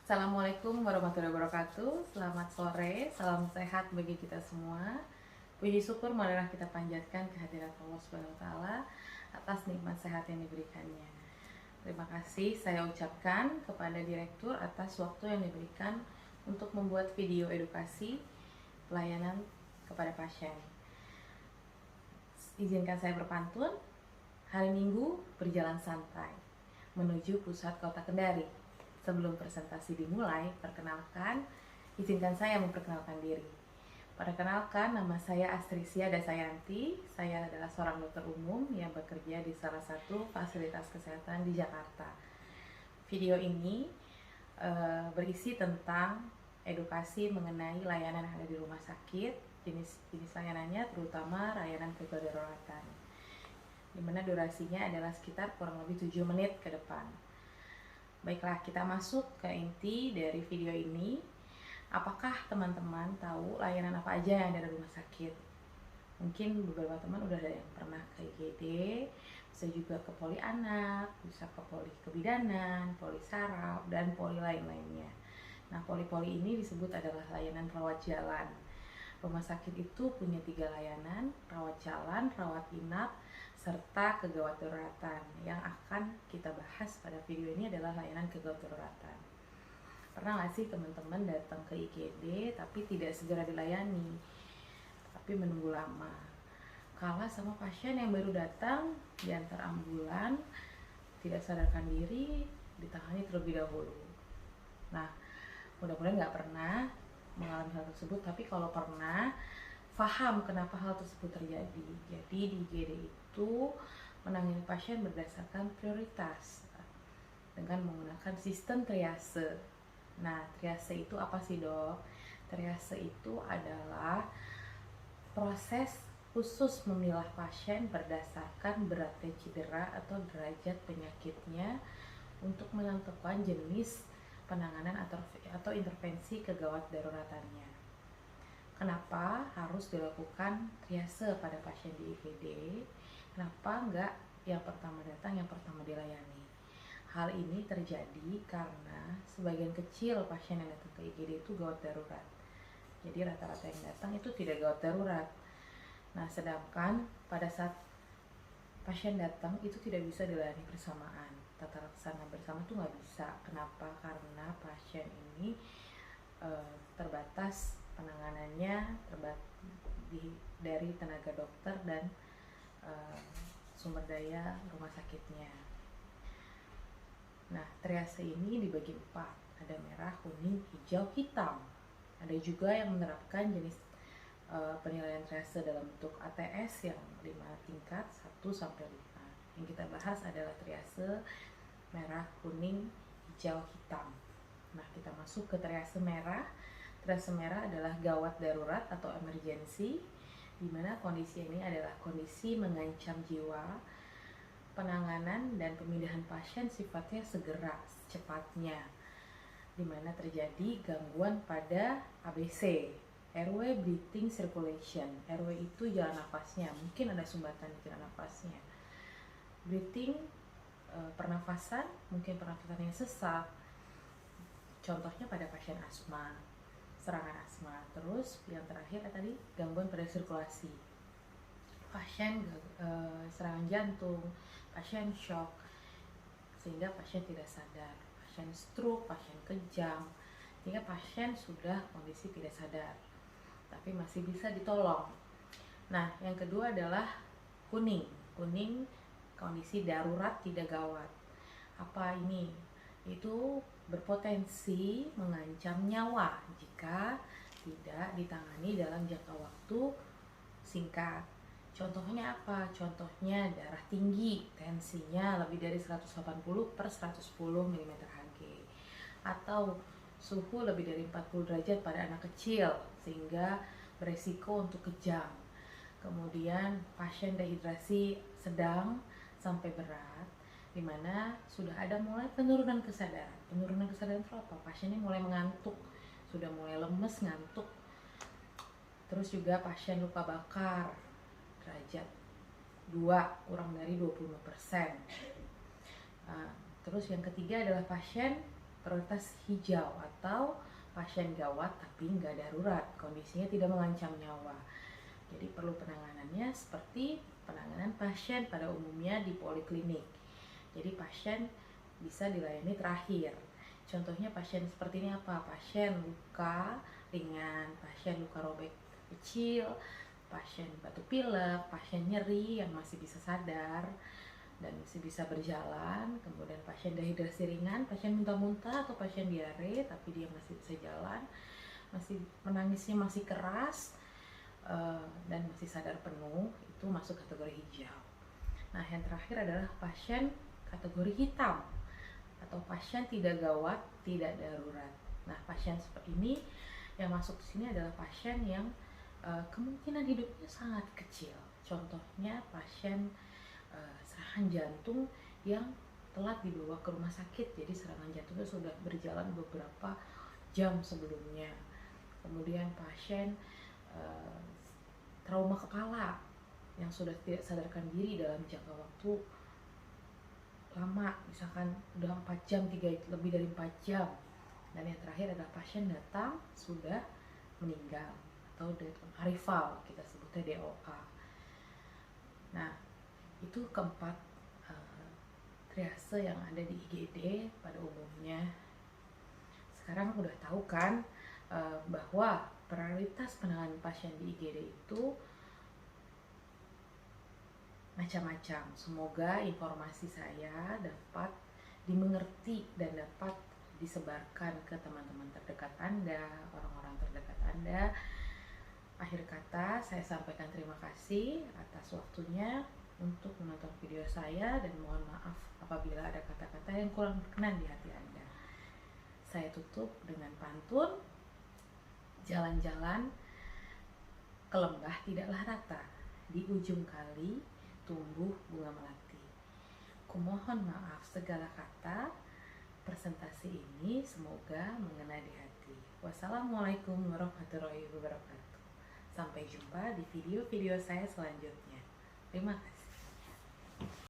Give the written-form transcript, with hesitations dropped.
Assalamualaikum warahmatullahi wabarakatuh. Selamat sore, salam sehat bagi kita semua. Puji syukur marilah kita panjatkan kehadirat Allah Subhanahu wa taala atas nikmat sehat yang diberikannya. Terima kasih saya ucapkan kepada direktur atas waktu yang diberikan untuk membuat video edukasi pelayanan kepada pasien. Izinkan saya berpantun. Hari Minggu berjalan santai menuju pusat kota Kendari. Sebelum presentasi dimulai, izinkan saya memperkenalkan diri. Perkenalkan, nama saya Astrisia Dasayanti. Saya adalah seorang dokter umum yang bekerja di salah satu fasilitas kesehatan di Jakarta. Video ini berisi tentang edukasi mengenai layanan yang ada di rumah sakit, jenis layanannya terutama layanan kedaruratan, di mana durasinya adalah sekitar kurang lebih 7 menit ke depan. Baiklah, kita masuk ke inti dari video ini. Apakah teman-teman tahu layanan apa aja yang ada di rumah sakit? Mungkin beberapa teman udah ada yang pernah ke IGD, bisa juga ke poli anak, bisa ke poli kebidanan, poli saraf, dan poli lain-lainnya. Nah, poli-poli ini disebut adalah layanan rawat jalan. Rumah sakit itu punya 3 layanan, rawat jalan, rawat inap, serta kegawat daruratan. Yang akan kita bahas pada video ini adalah layanan kegawat daruratan. Pernah nggak sih teman-teman datang ke IGD tapi tidak segera dilayani, tapi menunggu lama? Kalah sama pasien yang baru datang, diantar ambulan, tidak sadarkan diri, ditangani terlebih dahulu. Nah, mudah-mudahan nggak pernah mengalami hal tersebut, tapi kalau pernah, paham kenapa hal tersebut terjadi. Jadi di IGD itu menangani pasien berdasarkan prioritas dengan menggunakan sistem triase. Nah, triase itu apa sih, Dok? Triase itu adalah proses khusus memilah pasien berdasarkan beratnya cedera atau derajat penyakitnya untuk menentukan jenis penanganan atau intervensi kegawat daruratannya. Kenapa harus dilakukan triase pada pasien di IGD? Kenapa enggak yang pertama datang, yang pertama dilayani? Hal ini terjadi karena sebagian kecil pasien yang datang ke IGD itu gawat darurat. Jadi rata-rata yang datang itu tidak gawat darurat. Nah, sedangkan pada saat pasien datang itu tidak bisa dilayani bersamaan. Tata laksana bersama itu nggak bisa. Kenapa? Karena pasien ini terbatas penanganannya, dari tenaga dokter dan sumber daya rumah sakitnya. Nah, triase ini dibagi 4. Ada merah, kuning, hijau, hitam. Ada juga yang menerapkan jenis penilaian triase dalam bentuk ATS yang 5 tingkat, 1-5. Yang kita bahas adalah triase merah, kuning, hijau, hitam. Nah, kita masuk ke triase merah. Triase merah adalah gawat darurat atau emergensi, di mana kondisi ini adalah kondisi mengancam jiwa. Penanganan dan pemindahan pasien sifatnya segera, secepatnya, di mana terjadi gangguan pada ABC, airway breathing circulation. Airway itu jalan nafasnya, mungkin ada sumbatan di jalan nafasnya. Breathing, pernafasan, mungkin pernafasan yang sesak. Contohnya pada pasien asma, serangan asma. Terus yang terakhir tadi gangguan pada sirkulasi, pasien serangan jantung, pasien shock sehingga pasien tidak sadar, pasien stroke, pasien kejang, sehingga pasien sudah kondisi tidak sadar tapi masih bisa ditolong. Nah, yang kedua adalah kuning. Kuning kondisi darurat tidak gawat. Apa ini? Itu berpotensi mengancam nyawa jika tidak ditangani dalam jangka waktu singkat. Contohnya apa? Contohnya darah tinggi, tensinya lebih dari 180/110 mm/Hg, atau suhu lebih dari 40 derajat pada anak kecil sehingga beresiko untuk kejang. Kemudian pasien dehidrasi sedang sampai berat, di mana sudah ada mulai penurunan kesadaran. Penurunan kesadaran itu apa? Pasiennya mulai mengantuk, sudah mulai lemes, ngantuk. Terus juga pasien luka bakar, derajat 2 kurang dari 25%. Terus yang ketiga adalah pasien prioritas hijau atau pasien gawat tapi nggak darurat, kondisinya tidak mengancam nyawa. Jadi perlu penanganannya seperti penanganan pasien pada umumnya di poliklinik. Jadi pasien bisa dilayani terakhir. Contohnya pasien seperti ini apa? Pasien luka ringan, pasien luka robek kecil, pasien batuk pilek, pasien nyeri yang masih bisa sadar dan masih bisa berjalan, kemudian pasien dehidrasi ringan, pasien muntah-muntah atau pasien diare tapi dia masih bisa jalan, masih menangisnya masih keras, dan masih sadar penuh, itu masuk kategori hijau. Nah, yang terakhir adalah pasien kategori hitam atau pasien tidak gawat, tidak darurat. Nah, pasien seperti ini yang masuk di sini adalah pasien yang kemungkinan hidupnya sangat kecil. Contohnya pasien serangan jantung yang telat dibawa ke rumah sakit, jadi serangan jantungnya sudah berjalan beberapa jam sebelumnya. Kemudian pasien trauma kepala yang sudah tidak sadarkan diri dalam jangka waktu lama, misalkan udah 4 jam, lebih dari 4 jam. Dan yang terakhir adalah pasien datang sudah meninggal atau death on arrival, kita sebutnya DOA. Nah, itu keempat triase yang ada di IGD pada umumnya. Sekarang udah tahu kan bahwa prioritas penanganan pasien di IGD itu macam-macam. Semoga informasi saya dapat dimengerti dan dapat disebarkan ke teman-teman terdekat Anda, orang-orang terdekat Anda. Akhir kata, saya sampaikan terima kasih atas waktunya untuk menonton video saya dan mohon maaf apabila ada kata-kata yang kurang berkenan di hati Anda. Saya tutup dengan pantun, jalan-jalan ke lembah tidaklah rata, di ujung kali tumbuh bunga melati. Kumohon maaf segala kata, presentasi ini semoga mengena di hati. Wassalamualaikum warahmatullahi wabarakatuh. Sampai jumpa di video-video saya selanjutnya. Terima kasih.